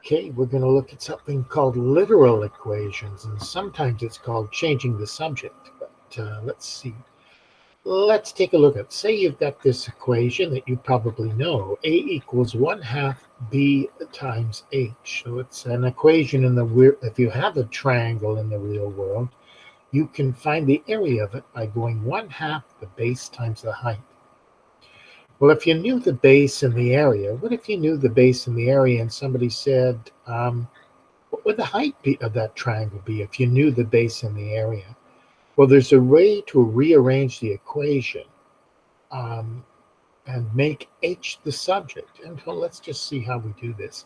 Okay, we're going to look at something called literal equations, and sometimes it's called changing the subject. But let's see. Let's take a look at, say you've got this equation that you probably know, A equals 1/2 B times H. So it's an equation in the, if you have a triangle in the real world, you can find the area of it by going 1/2 the base times the height. Well, if you knew the base and the area, what if you knew the base and the area and somebody said, what would the height be of that triangle be if you knew the base and the area? Well, there's a way to rearrange the equation and make H the subject. And well, let's just see how we do this.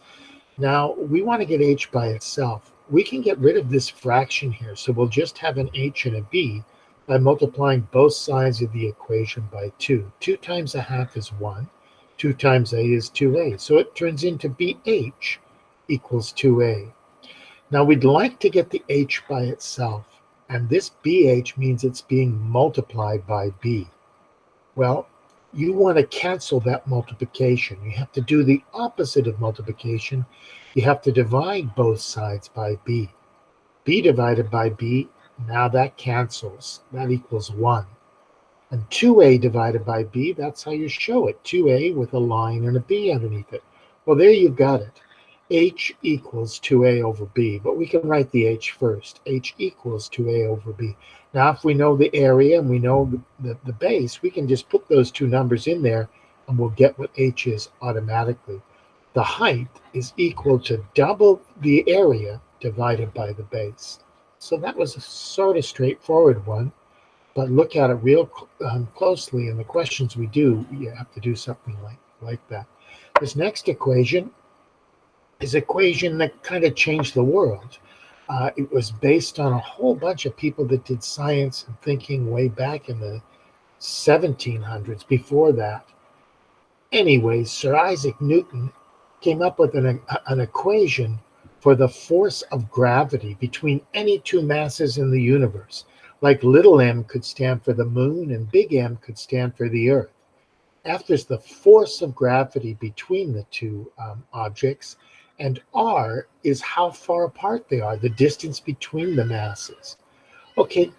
Now, we want to get H by itself. We can get rid of this fraction here, so we'll just have an H and a B by multiplying both sides of the equation by 2. 2 times 1/2 is 1. 2 times A is 2A. So it turns into BH equals 2A. Now we'd like to get the H by itself, and this BH means it's being multiplied by B. Well, you want to cancel that multiplication. You have to do the opposite of multiplication. You have to divide both sides by B. B divided by B, now that cancels. That equals 1. And 2A divided by B, that's how you show it. 2A with a line and a B underneath it. Well, there you've got it. H equals 2A over B, but we can write the H first. H equals 2A over B. Now, if we know the area and we know the base, we can just put those two numbers in there and we'll get what H is automatically. The height is equal to double the area divided by the base. So that was a sort of straightforward one, but look at it real closely in the questions we do, you have to do something like that. This next equation is an equation that kind of changed the world. It was based on a whole bunch of people that did science and thinking way back in the 1700s, before that. Anyways, Sir Isaac Newton came up with an equation for the force of gravity between any two masses in the universe. Like little m could stand for the moon and big M could stand for the earth. F is the force of gravity between the two objects, and R is how far apart they are, the distance between the masses. Okay,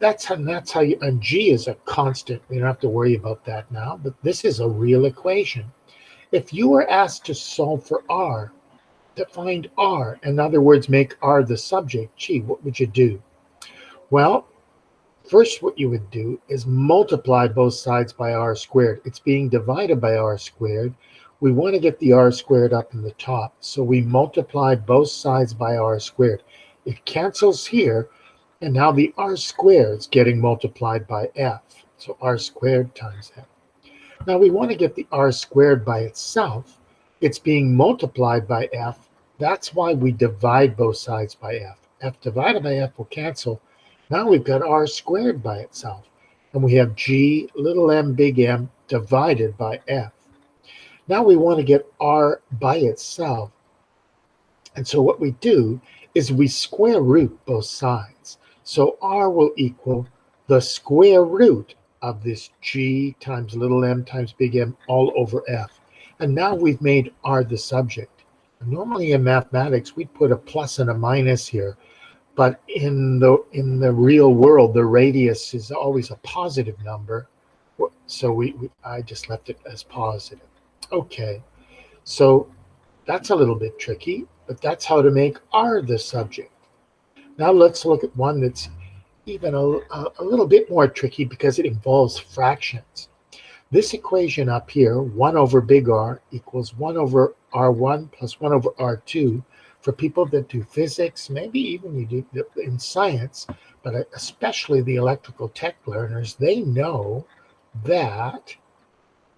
that's how you, and G is a constant. We don't have to worry about that now, but this is a real equation. If you were asked to solve for R, to find R, in other words, make R the subject, gee, what would you do? Well, first what you would do is multiply both sides by R squared. It's being divided by R squared. We want to get the R squared up in the top, so we multiply both sides by R squared. It cancels here, and now the R squared is getting multiplied by F, so R squared times F. Now we want to get the R squared by itself. It's being multiplied by F. That's why we divide both sides by F. F divided by F will cancel. Now we've got R squared by itself, and we have G, little m, big M, divided by F. Now we want to get R by itself, and so what we do is we square root both sides. So R will equal the square root of this G times little m times big M all over F. And now we've made R the subject. Normally in mathematics, we'd put a plus and a minus here. But in the real world, the radius is always a positive number. So I just left it as positive. Okay, so that's a little bit tricky, but that's how to make R the subject. Now let's look at one that's even a little bit more tricky because it involves fractions. This equation up here, 1 over big R equals 1 over R1 plus 1 over R2. For people that do physics, maybe even you do in science, but especially the electrical tech learners, they know that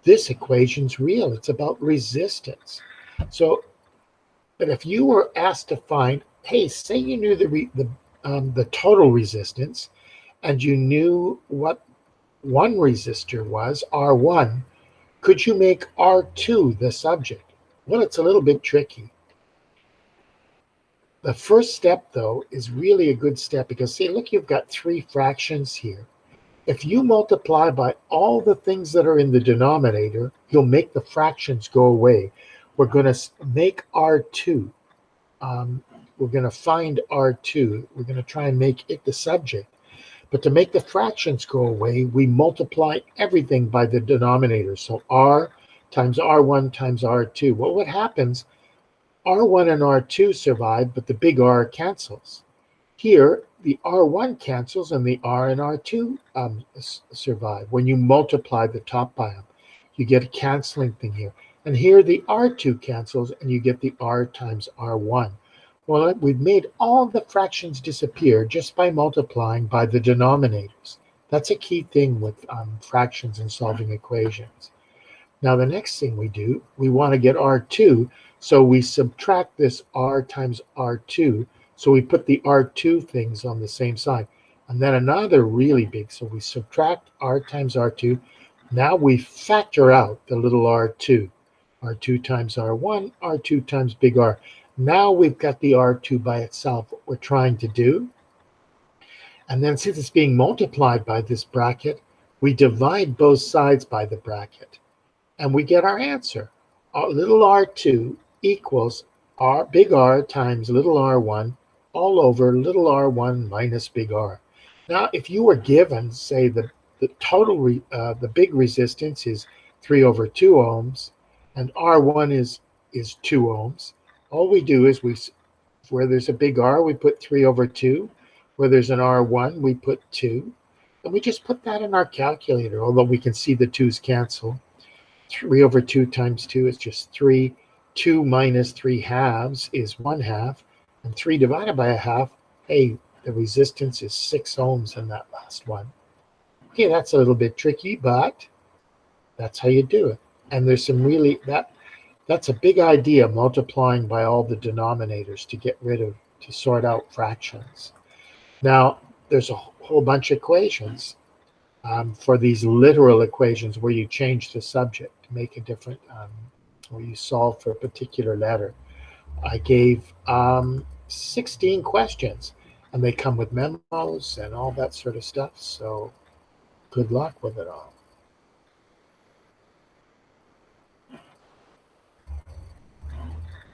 this equation's real. It's about resistance. So, but if you were asked to find, hey, say you knew the total resistance, and you knew what one resistor was, R1, could you make R2 the subject? Well, it's a little bit tricky. The first step, though, is really a good step because, see, look, you've got 3 fractions here. If you multiply by all the things that are in the denominator, you'll make the fractions go away. we're going to make R2. We're going to find R2. We're going to try and make it the subject. But to make the fractions go away, we multiply everything by the denominator. So R times R1 times R2. Well, what happens? R1 and R2 survive, but the big R cancels. Here, the R1 cancels and the R and R2 survive. When you multiply the top by them, you get a canceling thing here. And here the R2 cancels and you get the R times R1. Well, we've made all the fractions disappear just by multiplying by the denominators. That's a key thing with fractions and solving equations. Now, the next thing we do, we want to get R2, so we subtract this R times R2. So we put the R2 things on the same side. And then another really big, so we subtract R times R2. Now we factor out the little R2. R2 times R1, R2 times big R. Now we've got the R2 by itself, what we're trying to do. And then since it's being multiplied by this bracket, we divide both sides by the bracket. And we get our answer. Little r2 equals big R times little r1 all over little r1 minus big R. Now, if you were given, say, the total, the big resistance is 3 over 2 ohms, and R1 is 2 ohms, all we do is where there's a big R, we put 3 over 2. Where there's an R1, we put 2. And we just put that in our calculator, although we can see the 2's cancel. 3 over 2 times 2 is just 3. 2 minus 3 halves is 1 half. And 3 divided by a half, hey, the resistance is 6 ohms in that last one. Okay, that's a little bit tricky, but that's how you do it. And there's some really, that's a big idea, multiplying by all the denominators to sort out fractions. Now, there's a whole bunch of equations for these literal equations where you change the subject to make a different, where you solve for a particular letter. I gave 16 questions, and they come with memos and all that sort of stuff. So good luck with it all.